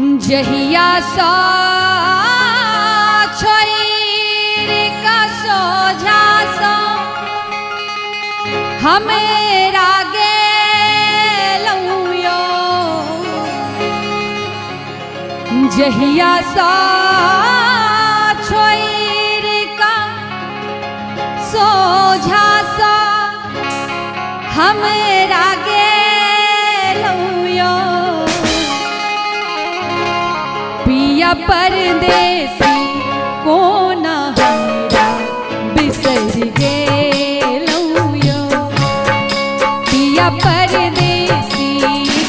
जहिया सा छोर का सोझा सा हमेरा गेलौयो जहिया सा छोर का सोझा सा हमेरा गेलौयो पिया परदेसी कोना हमरा बिसर गेलौयो पिया परदेसी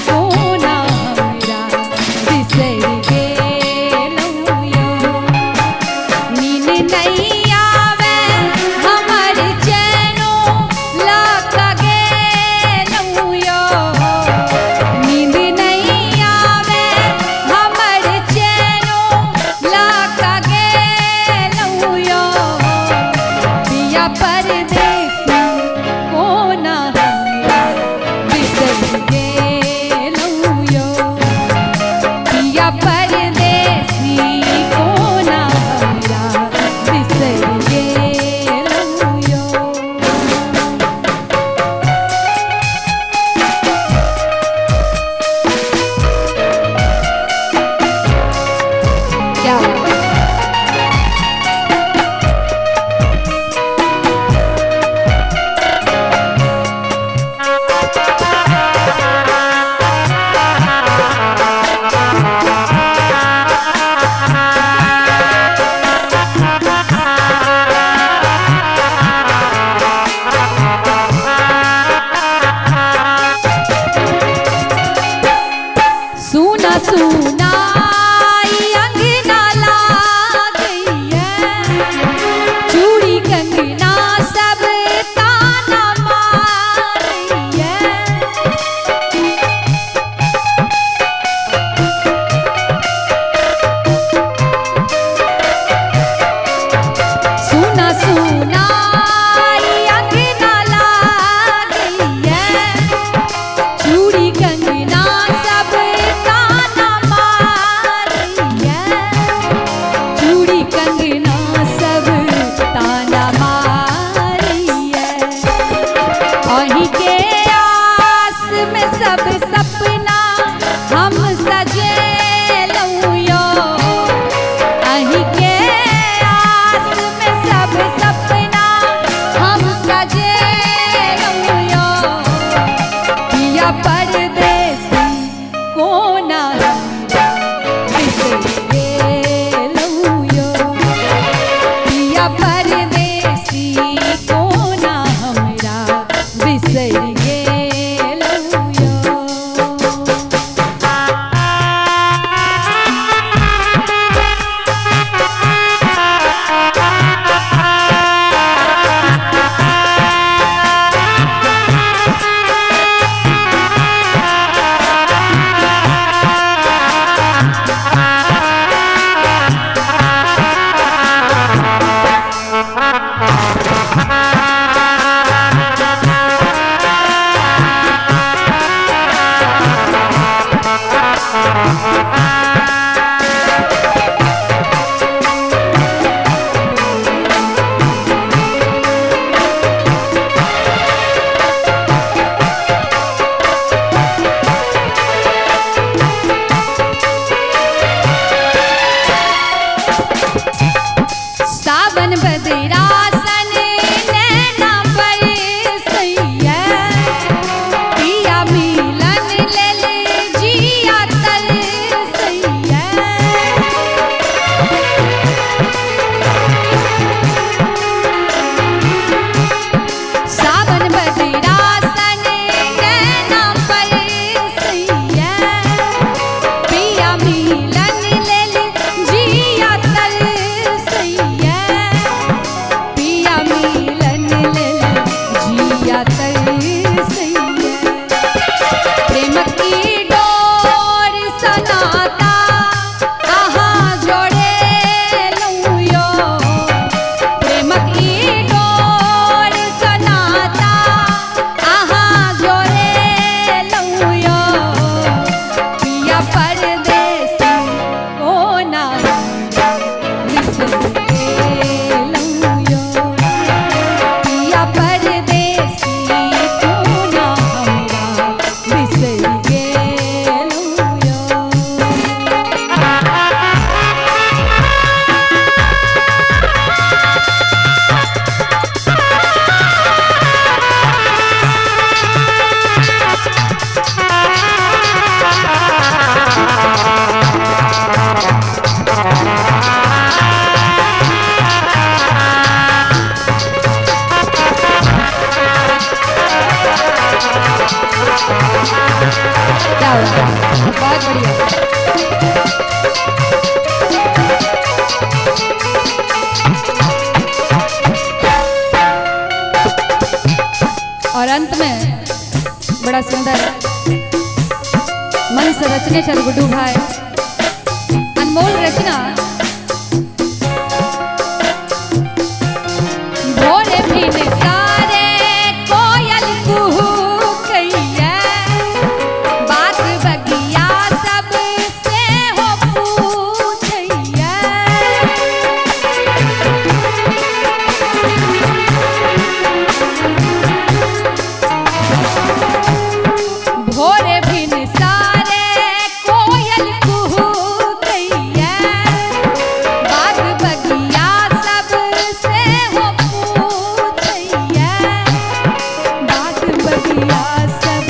कोना हमरा बिसर गेलौयो नींद नहीं आवे हमर चैनो लाका गेलौयो नींद नहीं आवे हमर चैनो लाका गेलौयो पिया परदेसी कोना हमरा बिसर गेलौयो पिया परदेसी कोना हमरा बिसर गेलौयो क्या सुना सुना अंगना लागैया चूड़ी कंगना सब ताना मारैया सुना सुना अंगना लागैया चूड़ी कंगना सब ताना मारैया चूड़ी कंगना सब ताना मारैया अहीं के आस में सब सपना हम सजेलौयो अहीं के आस में सब सपना हम सजेलौयो पिया परदेसी कोना हमरा बिसर गेलौयो पिया परदेसी कोना हमरा बिसर गेलौयो सावन बदरासन नैना बरसैया पिया मिलन लेल जिया तरसैया बहुत बढ़िया। और अंत में बड़ा सुंदर मन से रचने चल गुड्डू भाई अनमोल रचना। भोरे भी सारे कोयल कुहू कैया, बात बगिया सब से हो पूछैया। भोरे भी सारे कोयल कुहू कैया, बात बगिया सब से हो पूछैया। बात बगिया सब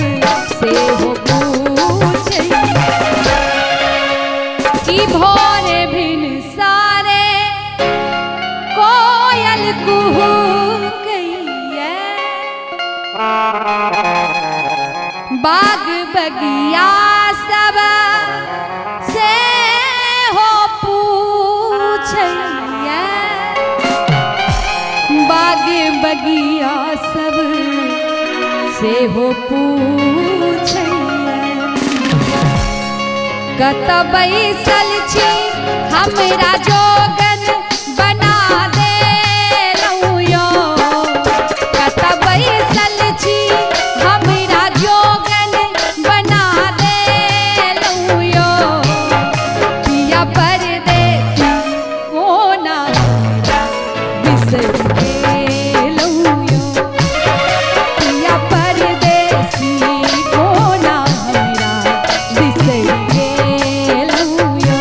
से हो पूछैया। कि भोरे भिन सारे कोयल कुहू कैया, बाग बगिया सब से हो पूछैया। बाग बगिया सब से हो पूछैया। कत बैसल छी हमरा जोगन बना दे लौयो। कत बैसल छी हमरा जोगन बना दे लौयो। पिया परदेसी कोना बिसर गेलौयो। पिया परदेसी कोना हमरा बिसर गेलौयो।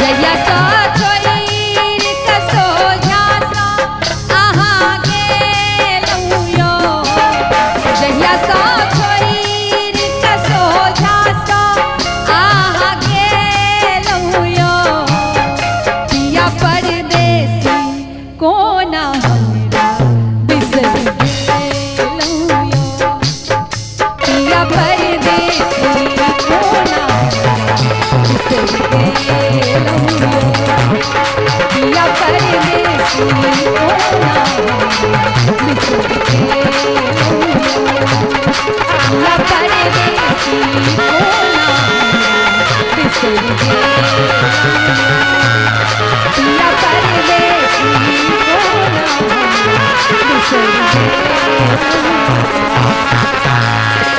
जहिया सा छोइर के सोझा सा अहाँ गेलौयो। जहिया सा छोइर के सोझा सा अहाँ गेलौयो। पिया परदेसी कोना हमरा बिसर गेलौयो। पिया परदेसी कोना बिसर गेलौयो। पिया परदेसी कोना बिसर गेलौयो। पिया परदेसी कोना बिसर गेलौयो। पिया परदेसी कोना बिसर गेलौयो।